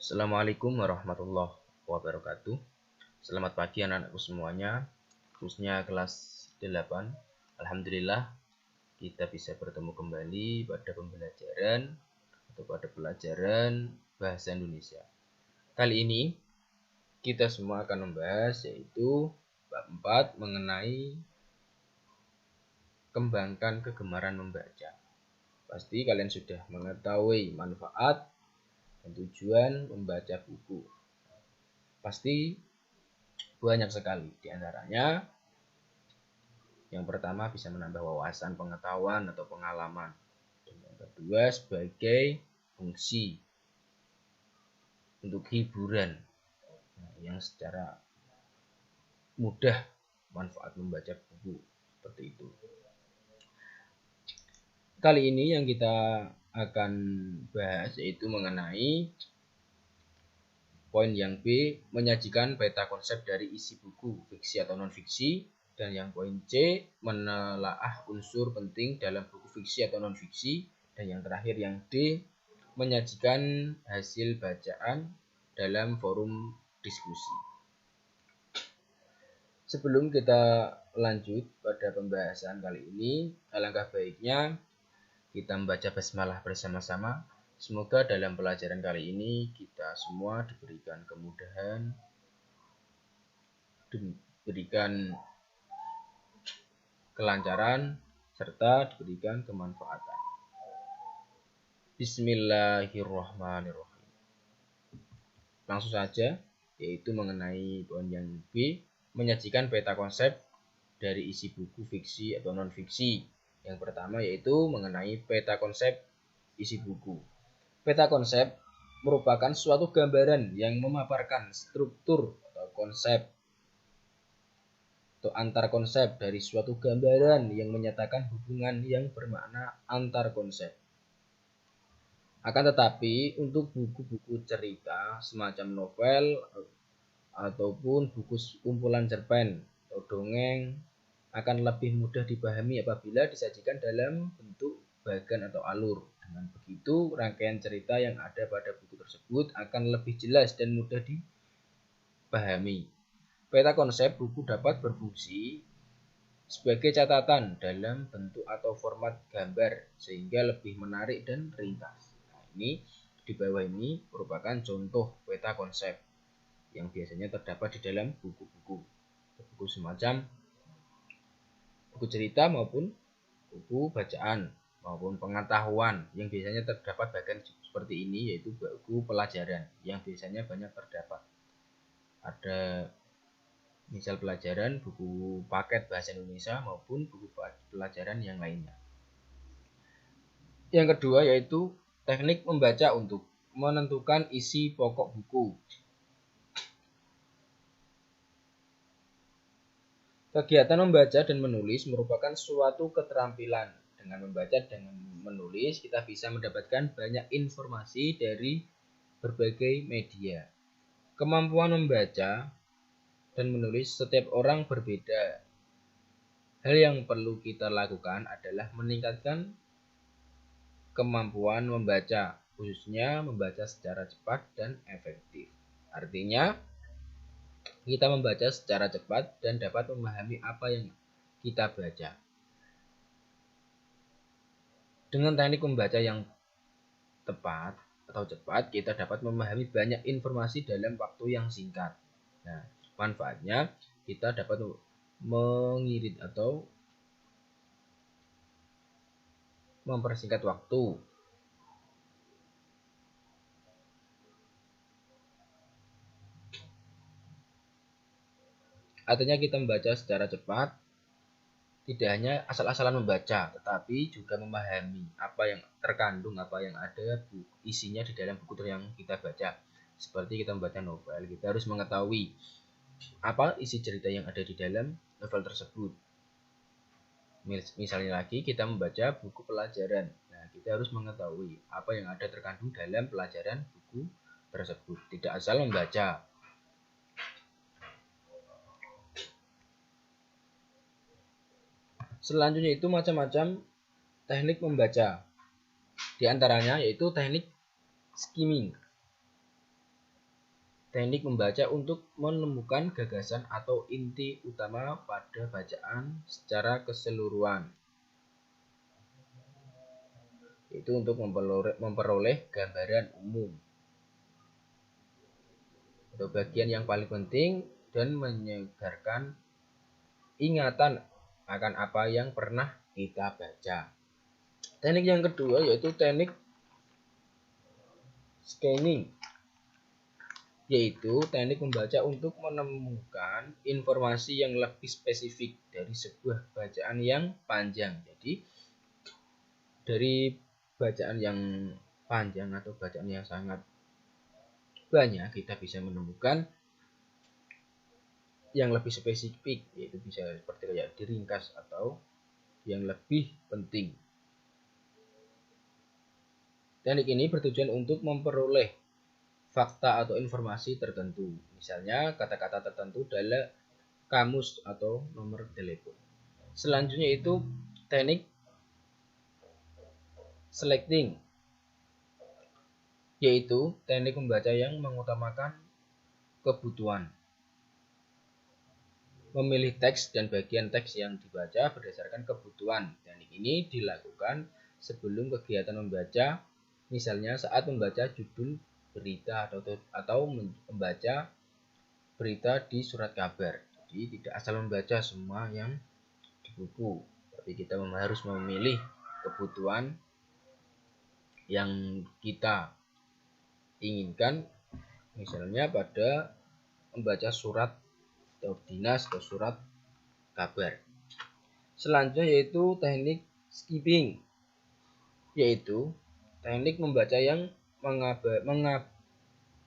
Assalamualaikum warahmatullahi wabarakatuh. Selamat pagi anak-anakku semuanya, khususnya kelas 8. Alhamdulillah kita bisa bertemu kembali pada pembelajaran atau pada pelajaran bahasa Indonesia. Kali ini kita semua akan membahas yaitu bab 4 mengenai kembangkan kegemaran membaca. Pasti kalian sudah mengetahui manfaat dan tujuan membaca buku. Pasti banyak sekali. Di antaranya, yang pertama bisa menambah wawasan, pengetahuan atau pengalaman. Dan yang kedua sebagai fungsi untuk hiburan, yang secara mudah manfaat membaca buku seperti itu. Kali ini yang kita akan bahas yaitu mengenai poin yang B, menyajikan peta konsep dari isi buku, fiksi atau non-fiksi. Dan yang poin C, menelaah unsur penting dalam buku fiksi atau non-fiksi. Dan yang terakhir yang D, menyajikan hasil bacaan dalam forum diskusi. Sebelum kita lanjut pada pembahasan kali ini, alangkah baiknya kita membaca basmalah bersama-sama. Semoga dalam pelajaran kali ini kita semua diberikan kemudahan, diberikan kelancaran, serta diberikan kemanfaatan. Bismillahirrahmanirrahim. Langsung saja, yaitu mengenai poin yang B, menyajikan peta konsep dari isi buku fiksi atau non-fiksi. Yang pertama yaitu mengenai peta konsep isi buku. Peta konsep merupakan suatu gambaran yang memaparkan struktur atau konsep atau antar konsep dari suatu gambaran yang menyatakan hubungan yang bermakna antar konsep. Akan tetapi untuk buku-buku cerita semacam novel ataupun buku kumpulan cerpen atau dongeng akan lebih mudah dipahami apabila disajikan dalam bentuk bagan atau alur. Dengan begitu, rangkaian cerita yang ada pada buku tersebut akan lebih jelas dan mudah dipahami. Peta konsep buku dapat berfungsi sebagai catatan dalam bentuk atau format gambar sehingga lebih menarik dan ringkas. Nah, ini di bawah ini merupakan contoh peta konsep yang biasanya terdapat di dalam buku-buku semacam buku cerita maupun buku bacaan maupun pengetahuan yang biasanya terdapat bagian seperti ini, yaitu buku pelajaran yang biasanya banyak terdapat. Ada misal pelajaran, buku paket bahasa Indonesia maupun buku pelajaran yang lainnya. Yang kedua yaitu teknik membaca untuk menentukan isi pokok buku. Kegiatan membaca dan menulis merupakan suatu keterampilan. Dengan membaca dan menulis, kita bisa mendapatkan banyak informasi dari berbagai media. Kemampuan membaca dan menulis setiap orang berbeda. Hal yang perlu kita lakukan adalah meningkatkan kemampuan membaca, khususnya membaca secara cepat dan efektif. Artinya, kita membaca secara cepat dan dapat memahami apa yang kita baca. Dengan teknik membaca yang tepat atau cepat, kita dapat memahami banyak informasi dalam waktu yang singkat. Nah, manfaatnya kita dapat mengirit atau mempersingkat waktu. Artinya kita membaca secara cepat, tidak hanya asal-asalan membaca, tetapi juga memahami apa yang terkandung, apa yang ada isinya di dalam buku yang kita baca. Seperti kita membaca novel, kita harus mengetahui apa isi cerita yang ada di dalam novel tersebut. Misalnya lagi kita membaca buku pelajaran, nah kita harus mengetahui apa yang ada terkandung dalam pelajaran buku tersebut, tidak asal membaca. Selanjutnya itu macam-macam teknik membaca. Di antaranya yaitu teknik skimming. teknik membaca untuk menemukan gagasan atau inti utama pada bacaan secara keseluruhan. Itu untuk memperoleh gambaran umum atau bagian yang paling penting dan menyegarkan ingatan akan apa yang pernah kita baca. Teknik yang kedua yaitu teknik scanning, yaitu teknik membaca untuk menemukan informasi yang lebih spesifik dari sebuah bacaan yang panjang. Jadi dari bacaan yang panjang atau bacaan yang sangat banyak kita bisa menemukan yang lebih spesifik, yaitu bisa seperti kayak diringkas atau yang lebih penting. Teknik ini bertujuan untuk memperoleh fakta atau informasi tertentu, misalnya kata-kata tertentu dalam kamus atau nomor telepon. Selanjutnya itu teknik selecting, yaitu teknik membaca yang mengutamakan kebutuhan, memilih teks dan bagian teks yang dibaca berdasarkan kebutuhan. Teknik ini dilakukan sebelum kegiatan membaca, misalnya saat membaca judul berita atau membaca berita di surat kabar. Jadi tidak asal membaca semua yang di buku, tapi kita harus memilih kebutuhan yang kita inginkan, misalnya pada membaca surat atau dinas atau surat kabar. Selanjutnya yaitu teknik skipping, yaitu teknik membaca yang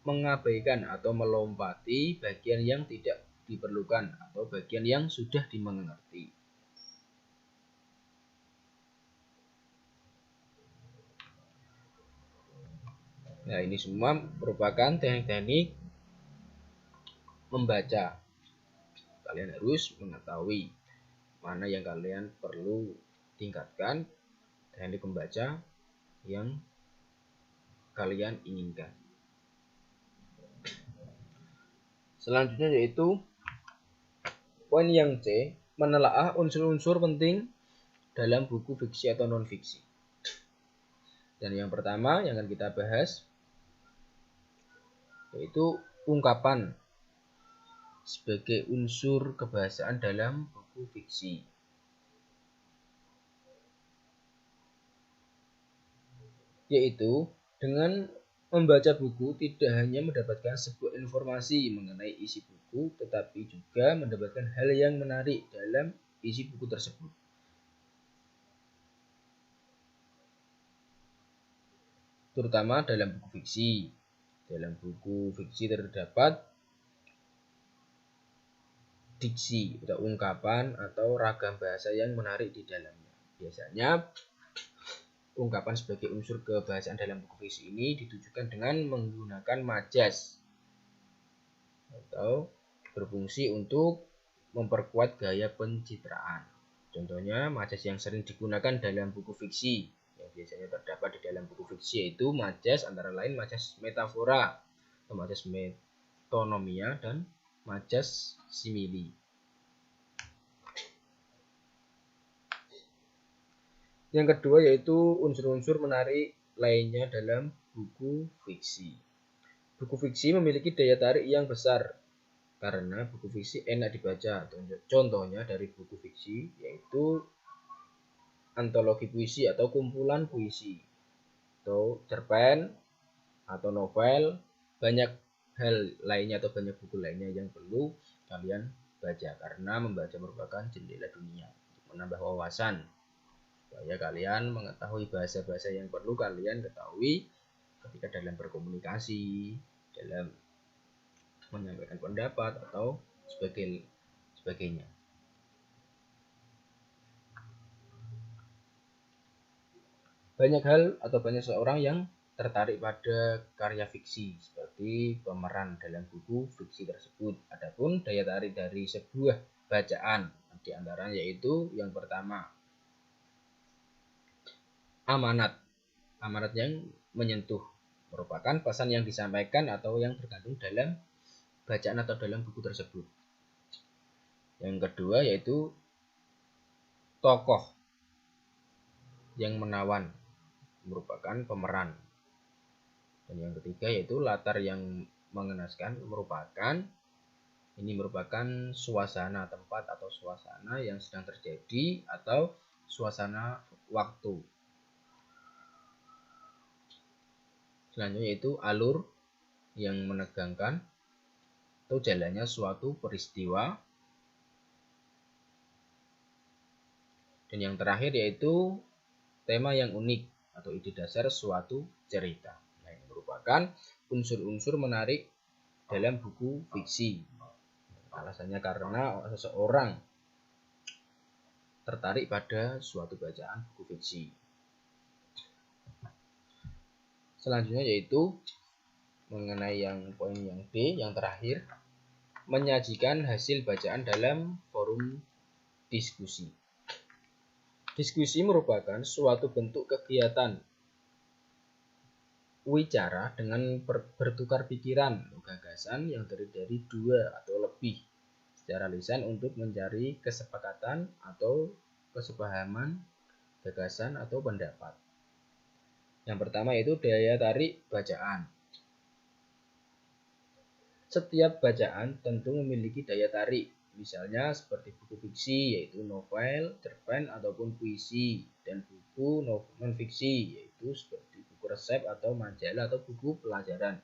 mengabaikan atau melompati bagian yang tidak diperlukan atau bagian yang sudah dimengerti. Nah, ini semua merupakan teknik-teknik membaca. Kalian harus mengetahui mana yang kalian perlu tingkatkan teknik membaca yang kalian inginkan. Selanjutnya yaitu poin yang C, menelaah unsur-unsur penting dalam buku fiksi atau non-fiksi. Dan yang pertama yang akan kita bahas yaitu ungkapan sebagai unsur kebahasaan dalam buku fiksi. Yaitu dengan membaca buku tidak hanya mendapatkan sebuah informasi mengenai isi buku, tetapi juga mendapatkan hal yang menarik dalam isi buku tersebut. Terutama dalam buku fiksi. Dalam buku fiksi terdapat diksi atau ungkapan atau ragam bahasa yang menarik di dalamnya. Biasanya ungkapan sebagai unsur kebahasaan dalam buku fiksi ini ditujukan dengan menggunakan majas atau berfungsi untuk memperkuat gaya pencitraan. Contohnya majas yang sering digunakan dalam buku fiksi yang biasanya terdapat di dalam buku fiksi yaitu majas antara lain majas metafora, majas metonomia, dan majas simili. Yang kedua yaitu unsur-unsur menarik lainnya dalam buku fiksi. Buku fiksi memiliki daya tarik yang besar karena buku fiksi enak dibaca. Contohnya dari buku fiksi yaitu antologi puisi atau kumpulan puisi, atau cerpen atau novel. Banyak hal lainnya atau banyak buku lainnya yang perlu kalian baca karena membaca merupakan jendela dunia untuk menambah wawasan supaya kalian mengetahui bahasa-bahasa yang perlu kalian ketahui ketika dalam berkomunikasi, dalam menyampaikan pendapat atau sebagainya. Banyak hal atau banyak seorang yang tertarik pada karya fiksi seperti pemeran dalam buku fiksi tersebut. Adapun daya tarik dari sebuah bacaan di antaranya yaitu yang pertama amanat. Amanat yang menyentuh merupakan pesan yang disampaikan atau yang terkandung dalam bacaan atau dalam buku tersebut. Yang kedua yaitu tokoh yang menawan, merupakan pemeran. Dan yang ketiga yaitu latar yang mengenaskan, merupakan suasana tempat atau suasana yang sedang terjadi atau suasana waktu. Selanjutnya yaitu alur yang menegangkan atau jalannya suatu peristiwa. Dan yang terakhir yaitu tema yang unik atau ide dasar suatu cerita. Nah, ini merupakan unsur-unsur menarik dalam buku fiksi. Alasannya karena seseorang tertarik pada suatu bacaan buku fiksi. Selanjutnya yaitu mengenai poin yang B, yang terakhir, menyajikan hasil bacaan dalam forum diskusi. Diskusi merupakan suatu bentuk kegiatan wicara dengan bertukar pikiran atau gagasan yang terdiri dari dua atau lebih secara lisan untuk mencari kesepakatan atau kesepahaman gagasan atau pendapat. Yang pertama itu daya tarik bacaan. Setiap bacaan tentu memiliki daya tarik. Misalnya seperti buku fiksi yaitu novel, cerpen ataupun puisi, dan buku non-fiksi yaitu seperti buku resep atau majalah atau buku pelajaran.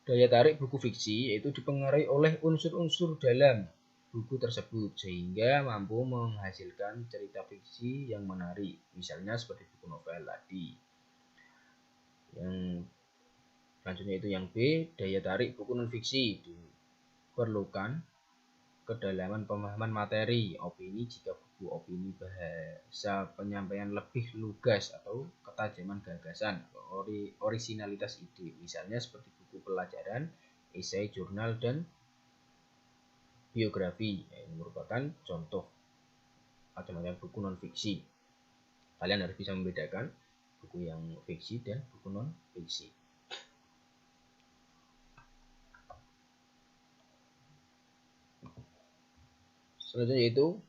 Daya tarik buku fiksi yaitu dipengaruhi oleh unsur-unsur dalam buku tersebut sehingga mampu menghasilkan cerita fiksi yang menarik. Misalnya seperti buku novel tadi. Yang selanjutnya itu yang B, daya tarik buku non-fiksi. Diperlukan kedalaman pemahaman materi, opini jika buku opini bahasa penyampaian lebih lugas atau ketajaman gagasan, orisinalitas ide. Misalnya seperti buku pelajaran, esai, jurnal, dan biografi. Ini merupakan contoh macam-macam buku non-fiksi. Kalian harus bisa membedakan buku yang fiksi dan buku non-fiksi. Selanjutnya yaitu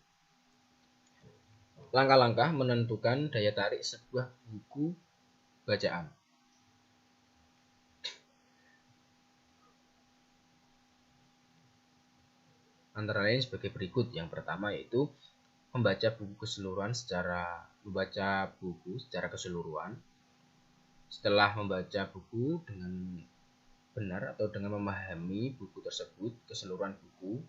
langkah-langkah menentukan daya tarik sebuah buku bacaan. Antara lain sebagai berikut. Yang pertama yaitu membaca buku secara keseluruhan. Setelah membaca buku dengan benar atau dengan memahami buku tersebut, keseluruhan buku,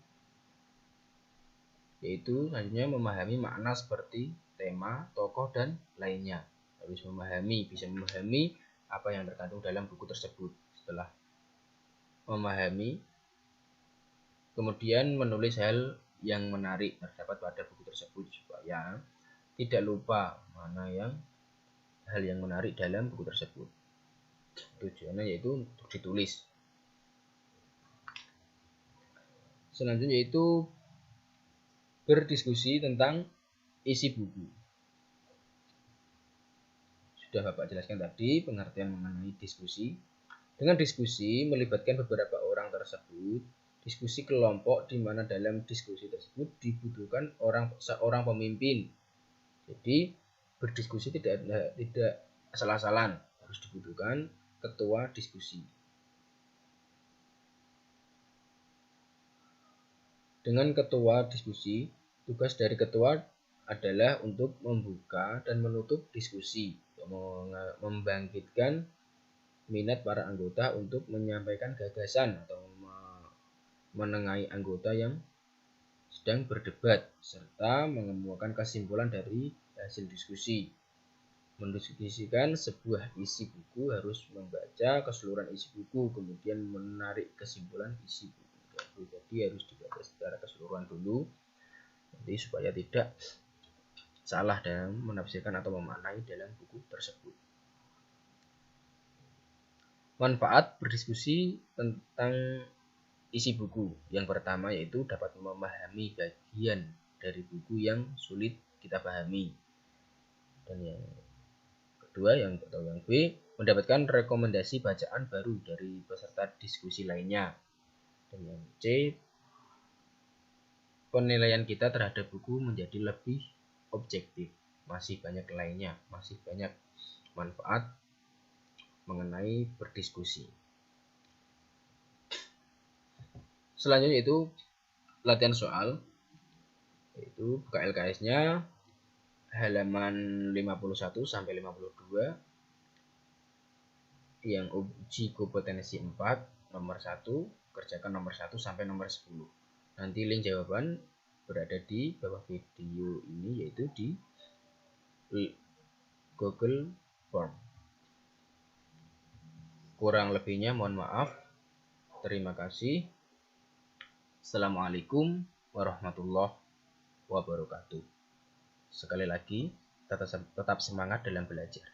yaitu selanjutnya memahami makna seperti tema, tokoh, dan lainnya. Bisa memahami apa yang terkandung dalam buku tersebut. Setelah memahami, kemudian menulis hal yang menarik terdapat pada buku tersebut supaya tidak lupa hal yang menarik dalam buku tersebut. Tujuannya yaitu untuk ditulis. Selanjutnya yaitu berdiskusi tentang isi buku. Sudah Bapak jelaskan tadi pengertian mengenai diskusi. Dengan diskusi melibatkan beberapa orang tersebut, diskusi kelompok di mana dalam diskusi tersebut dibutuhkan seorang pemimpin. Jadi berdiskusi tidak asal-asalan, harus dibutuhkan ketua diskusi. Dengan ketua diskusi, tugas dari ketua adalah untuk membuka dan menutup diskusi, membangkitkan minat para anggota untuk menyampaikan gagasan atau menengahi anggota yang sedang berdebat, serta mengemukakan kesimpulan dari hasil diskusi. Mendiskusikan sebuah isi buku harus membaca keseluruhan isi buku, kemudian menarik kesimpulan isi buku. Jadi harus dibaca secara keseluruhan dulu, jadi supaya tidak salah dalam menafsirkan atau memaknai dalam buku tersebut. Manfaat berdiskusi tentang isi buku. Yang pertama yaitu dapat memahami bagian dari buku yang sulit kita pahami. Dan yang kedua yang B mendapatkan rekomendasi bacaan baru dari peserta diskusi lainnya. Dan yang C, penilaian kita terhadap buku menjadi lebih objektif. Masih banyak lainnya, masih banyak manfaat mengenai berdiskusi. Selanjutnya itu latihan soal, yaitu buka LKS-nya halaman 51 sampai 52 yang uji kompetensi 4 nomor 1, kerjakan nomor 1 sampai nomor 10. Nanti link jawaban berada di bawah video ini, yaitu di Google Form. Kurang lebihnya mohon maaf. Terima kasih. Assalamualaikum warahmatullahi wabarakatuh. Sekali lagi, tetap semangat dalam belajar.